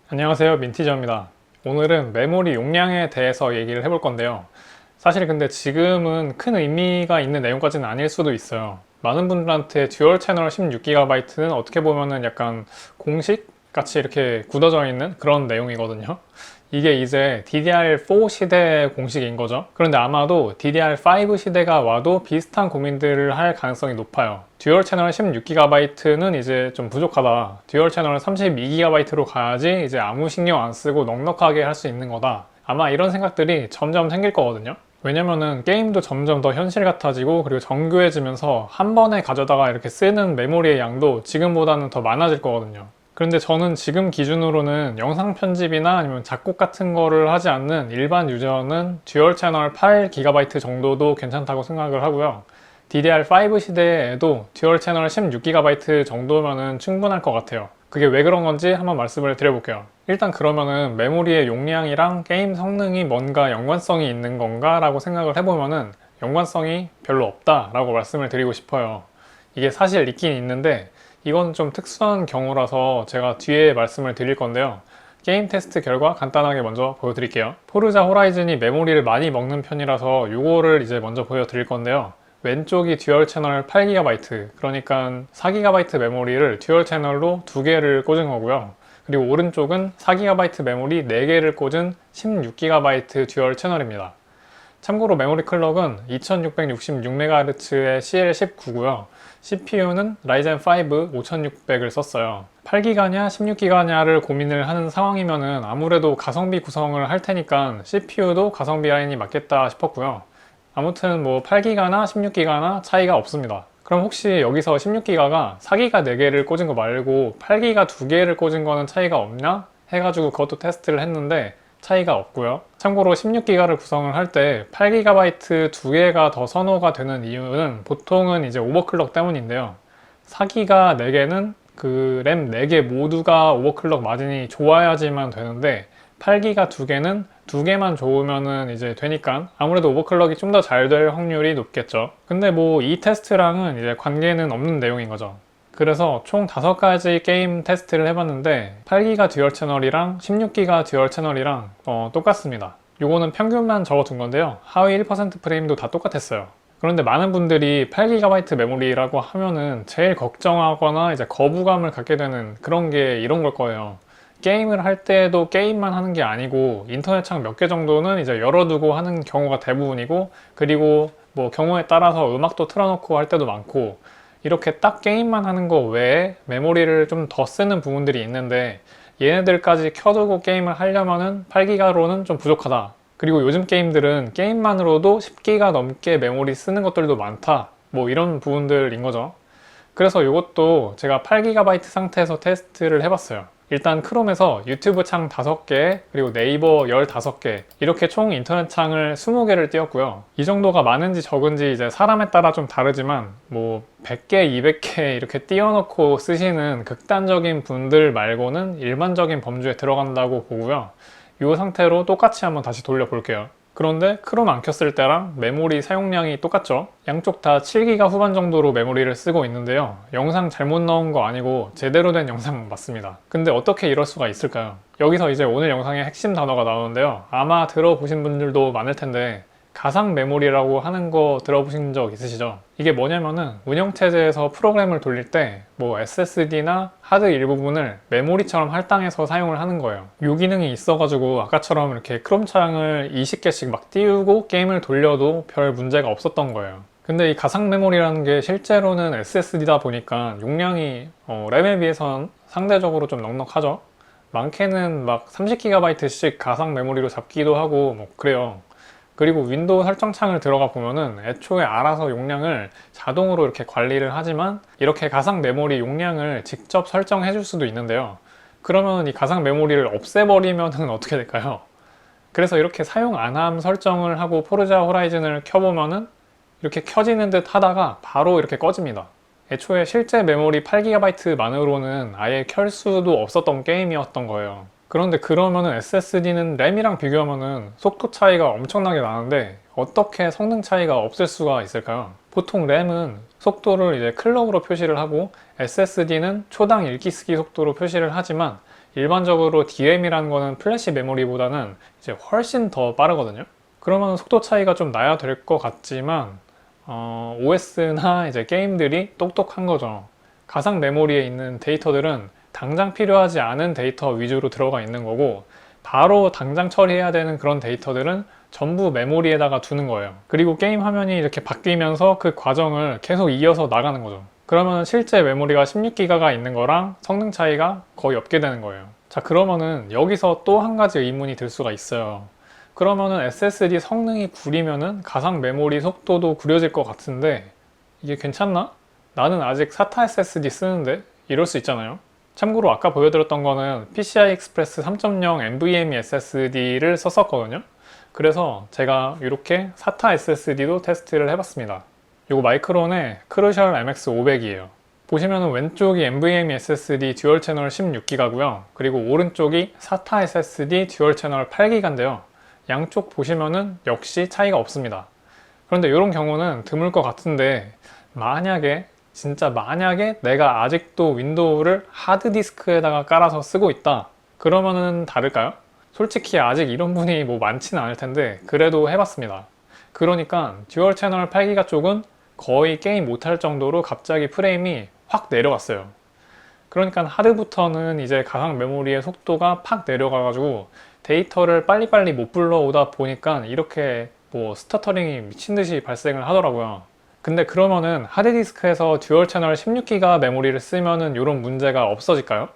안녕하세요, 민티저입니다. 오늘은 메모리 용량에 대해서 얘기를 해볼 건데요. 사실 근데 지금은 큰 의미가 있는 내용까지는 아닐 수도 있어요. 많은 분들한테 듀얼 채널 16GB는 어떻게 보면은 약간 공식 같이 이렇게 굳어져 있는 그런 내용이거든요. 이게 이제 DDR4 시대의 공식인 거죠. 그런데 아마도 DDR5 시대가 와도 비슷한 고민들을 할 가능성이 높아요. 듀얼 채널 16GB는 이제 좀 부족하다. 듀얼 채널 32GB로 가야지 이제 아무 신경 안 쓰고 넉넉하게 할 수 있는 거다. 아마 이런 생각들이 점점 생길 거거든요. 왜냐면은 게임도 점점 더 현실 같아지고 그리고 정교해지면서 한 번에 가져다가 이렇게 쓰는 메모리의 양도 지금보다는 더 많아질 거거든요. 그런데 저는 지금 기준으로는 영상 편집이나 아니면 작곡 같은 거를 하지 않는 일반 유저는 듀얼 채널 8GB 정도도 괜찮다고 생각을 하고요. DDR5 시대에도 듀얼 채널 16GB 정도면은 충분할 것 같아요. 그게 왜 그런 건지 한번 말씀을 드려볼게요. 일단 그러면은 메모리의 용량이랑 게임 성능이 뭔가 연관성이 있는 건가 라고 생각을 해보면은 연관성이 별로 없다 라고 말씀을 드리고 싶어요. 이게 사실 있긴 있는데 이건 좀 특수한 경우라서 제가 뒤에 말씀을 드릴 건데요. 게임 테스트 결과 간단하게 먼저 보여드릴게요. 포르자 호라이즌이 메모리를 많이 먹는 편이라서 이거를 이제 먼저 보여드릴 건데요. 왼쪽이 듀얼 채널 8GB, 그러니까 4GB 메모리를 듀얼 채널로 2개를 꽂은 거고요. 그리고 오른쪽은 4GB 메모리 4개를 꽂은 16GB 듀얼 채널입니다. 참고로 메모리 클럭은 2666MHz의 CL19고요. CPU는 라이젠 5 5600을 썼어요. 8기가냐 16기가냐를 고민을 하는 상황이면은 아무래도 가성비 구성을 할 테니까 CPU도 가성비 라인이 맞겠다 싶었고요. 아무튼 뭐 8기가나 16기가나 차이가 없습니다. 그럼 혹시 여기서 16기가가 4기가 4개를 꽂은 거 말고 8기가 2개를 꽂은 거는 차이가 없냐? 해가지고 그것도 테스트를 했는데 차이가 없고요. 참고로 16기가를 구성을 할 때 8GB 2개가 더 선호가 되는 이유는 보통은 이제 오버클럭 때문인데요. 4기가 4개는 그 램 4개 모두가 오버클럭 마진이 좋아야지만 되는데 8기가 2개는 2개만 좋으면은 이제 되니까 아무래도 오버클럭이 좀 더 잘 될 확률이 높겠죠. 근데 뭐 이 테스트랑은 이제 관계는 없는 내용인 거죠. 그래서 총 5가지 게임 테스트를 해봤는데 8기가 듀얼 채널이랑 16기가 듀얼 채널이랑 똑같습니다. 요거는 평균만 적어둔 건데요. 하위 1% 프레임도 다 똑같았어요. 그런데 많은 분들이 8GB 메모리라고 하면은 제일 걱정하거나 이제 거부감을 갖게 되는 그런 게 이런 걸 거예요. 게임을 할 때도 게임만 하는 게 아니고 인터넷 창 몇 개 정도는 이제 열어두고 하는 경우가 대부분이고, 그리고 뭐 경우에 따라서 음악도 틀어놓고 할 때도 많고, 이렇게 딱 게임만 하는 거 외에 메모리를 좀 더 쓰는 부분들이 있는데 얘네들까지 켜두고 게임을 하려면은 8기가로는 좀 부족하다. 그리고 요즘 게임들은 게임만으로도 10기가 넘게 메모리 쓰는 것들도 많다. 뭐 이런 부분들인 거죠. 그래서 이것도 제가 8GB 상태에서 테스트를 해봤어요. 일단 크롬에서 유튜브 창 5개, 그리고 네이버 15개, 이렇게 총 인터넷 창을 20개를 띄웠고요. 이 정도가 많은지 적은지 이제 사람에 따라 좀 다르지만 뭐 100개, 200개 이렇게 띄워놓고 쓰시는 극단적인 분들 말고는 일반적인 범주에 들어간다고 보고요. 이 상태로 똑같이 한번 다시 돌려볼게요. 그런데 크롬 안 켰을 때랑 메모리 사용량이 똑같죠. 양쪽 다 7기가 후반 정도로 메모리를 쓰고 있는데요. 영상 잘못 넣은 거 아니고 제대로 된 영상 맞습니다. 근데 어떻게 이럴 수가 있을까요? 여기서 이제 오늘 영상의 핵심 단어가 나오는데요. 아마 들어보신 분들도 많을 텐데 가상 메모리라고 하는 거 들어보신 적 있으시죠? 이게 뭐냐면은 운영체제에서 프로그램을 돌릴 때 뭐 SSD나 하드 일부분을 메모리처럼 할당해서 사용을 하는 거예요. 이 기능이 있어가지고 아까처럼 이렇게 크롬 창을 20개씩 막 띄우고 게임을 돌려도 별 문제가 없었던 거예요. 근데 이 가상 메모리라는 게 실제로는 SSD다 보니까 용량이 램에 비해선 상대적으로 좀 넉넉하죠? 많게는 막 30GB씩 가상 메모리로 잡기도 하고 뭐 그래요. 그리고 윈도우 설정 창을 들어가 보면은 애초에 알아서 용량을 자동으로 이렇게 관리를 하지만 이렇게 가상 메모리 용량을 직접 설정해 줄 수도 있는데요. 그러면 이 가상 메모리를 없애버리면은 어떻게 될까요? 그래서 이렇게 사용 안함 설정을 하고 포르자 호라이즌을 켜보면은 이렇게 켜지는 듯 하다가 바로 이렇게 꺼집니다. 애초에 실제 메모리 8GB만으로는 아예 켤 수도 없었던 게임이었던 거예요. 그런데 그러면은 SSD는 램이랑 비교하면은 속도 차이가 엄청나게 나는데 어떻게 성능 차이가 없을 수가 있을까요? 보통 램은 속도를 이제 클럭으로 표시를 하고 SSD는 초당 읽기 쓰기 속도로 표시를 하지만 일반적으로 DRAM이라는 거는 플래시 메모리보다는 이제 훨씬 더 빠르거든요. 그러면 속도 차이가 좀 나야 될 것 같지만 OS나 이제 게임들이 똑똑한 거죠. 가상 메모리에 있는 데이터들은 당장 필요하지 않은 데이터 위주로 들어가 있는 거고, 바로 당장 처리해야 되는 그런 데이터들은 전부 메모리에다가 두는 거예요. 그리고 게임 화면이 이렇게 바뀌면서 그 과정을 계속 이어서 나가는 거죠. 그러면 실제 메모리가 16기가가 있는 거랑 성능 차이가 거의 없게 되는 거예요. 자, 그러면은 여기서 또 한 가지 의문이 들 수가 있어요. 그러면은 SSD 성능이 구리면은 가상 메모리 속도도 구려질 것 같은데 이게 괜찮나? 나는 아직 SATA SSD 쓰는데? 이럴 수 있잖아요. 참고로 아까 보여드렸던 거는 PCI Express 3.0 NVMe SSD를 썼었거든요. 그래서 제가 이렇게 SATA SSD도 테스트를 해봤습니다. 이거 마이크론의 크루셜 MX500이에요. 보시면 왼쪽이 NVMe SSD 듀얼 채널 16기가고요. 그리고 오른쪽이 SATA SSD 듀얼 채널 8기가인데요. 양쪽 보시면은 역시 차이가 없습니다. 그런데 이런 경우는 드물 것 같은데, 진짜 만약에 내가 아직도 윈도우를 하드디스크에다가 깔아서 쓰고 있다, 그러면은 다를까요? 솔직히 아직 이런 분이 뭐 많지는 않을 텐데 그래도 해봤습니다. 그러니까 듀얼 채널 8기가 쪽은 거의 게임 못할 정도로 갑자기 프레임이 확 내려갔어요. 그러니까 하드부터는 이제 가상 메모리의 속도가 팍 내려가가지고 데이터를 빨리빨리 못 불러오다 보니까 이렇게 뭐 스터터링이 미친듯이 발생을 하더라고요. 근데 그러면은 하드디스크에서 듀얼 채널 16기가 메모리를 쓰면은 이런 문제가 없어질까요?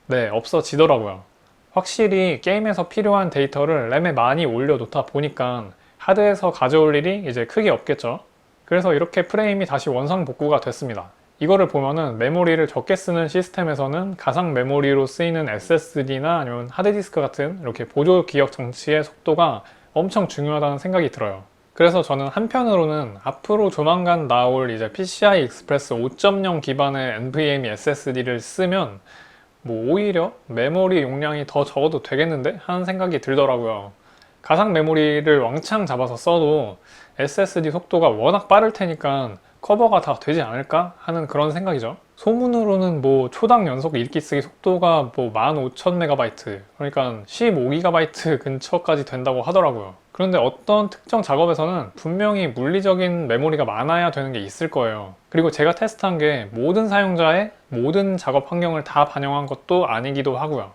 네, 없어지더라고요. 확실히 게임에서 필요한 데이터를 램에 많이 올려놓다 보니까 하드에서 가져올 일이 이제 크게 없겠죠. 그래서 이렇게 프레임이 다시 원상복구가 됐습니다. 이거를 보면은 메모리를 적게 쓰는 시스템에서는 가상 메모리로 쓰이는 SSD나 아니면 하드디스크 같은 이렇게 보조 기억 장치의 속도가 엄청 중요하다는 생각이 들어요. 그래서 저는 한편으로는 앞으로 조만간 나올 이제 PCI Express 5.0 기반의 NVMe SSD를 쓰면 뭐 오히려 메모리 용량이 더 적어도 되겠는데? 하는 생각이 들더라고요. 가상 메모리를 왕창 잡아서 써도 SSD 속도가 워낙 빠를 테니까 커버가 다 되지 않을까 하는 그런 생각이죠. 소문으로는 뭐 초당 연속 읽기 쓰기 속도가 뭐 15,000MB, 그러니까 15GB 근처까지 된다고 하더라고요. 그런데 어떤 특정 작업에서는 분명히 물리적인 메모리가 많아야 되는 게 있을 거예요. 그리고 제가 테스트한 게 모든 사용자의 모든 작업 환경을 다 반영한 것도 아니기도 하고요.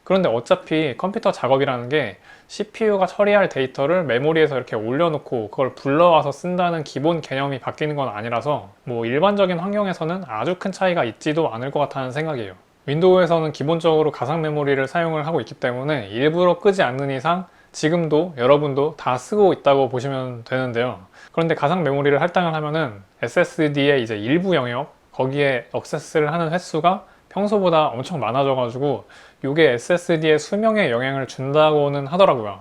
그런데 어차피 컴퓨터 작업이라는 게 CPU가 처리할 데이터를 메모리에서 이렇게 올려놓고 그걸 불러와서 쓴다는 기본 개념이 바뀌는 건 아니라서 뭐 일반적인 환경에서는 아주 큰 차이가 있지도 않을 것 같다는 생각이에요. 윈도우에서는 기본적으로 가상 메모리를 사용을 하고 있기 때문에 일부러 끄지 않는 이상 지금도 여러분도 다 쓰고 있다고 보시면 되는데요. 그런데 가상 메모리를 할당을 하면은 SSD의 이제 일부 영역, 거기에 액세스를 하는 횟수가 평소보다 엄청 많아져가지고 이게 SSD의 수명에 영향을 준다고는 하더라고요.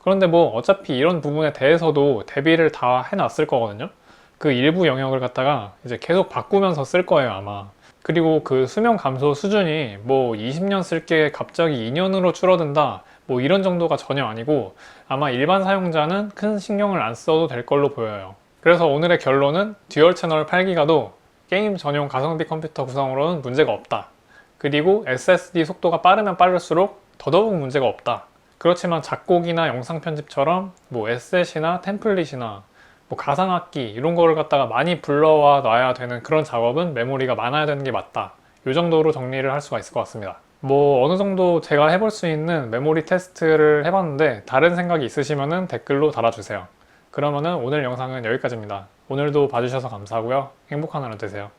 그런데 뭐 어차피 이런 부분에 대해서도 대비를 다 해놨을 거거든요. 그 일부 영역을 갖다가 이제 계속 바꾸면서 쓸 거예요, 아마. 그리고 그 수명 감소 수준이 뭐 20년 쓸 게 갑자기 2년으로 줄어든다, 뭐 이런 정도가 전혀 아니고 아마 일반 사용자는 큰 신경을 안 써도 될 걸로 보여요. 그래서 오늘의 결론은 듀얼 채널 8기가도 게임 전용 가성비 컴퓨터 구성으로는 문제가 없다. 그리고 SSD 속도가 빠르면 빠를수록 더더욱 문제가 없다. 그렇지만 작곡이나 영상 편집처럼 뭐 에셋이나 템플릿이나 뭐 가상악기 이런 거를 갖다가 많이 불러와 놔야 되는 그런 작업은 메모리가 많아야 되는 게 맞다. 이 정도로 정리를 할 수가 있을 것 같습니다. 뭐 어느 정도 제가 해볼 수 있는 메모리 테스트를 해봤는데 다른 생각이 있으시면 댓글로 달아주세요. 그러면은 오늘 영상은 여기까지입니다. 오늘도 봐주셔서 감사하고요. 행복한 하루 되세요.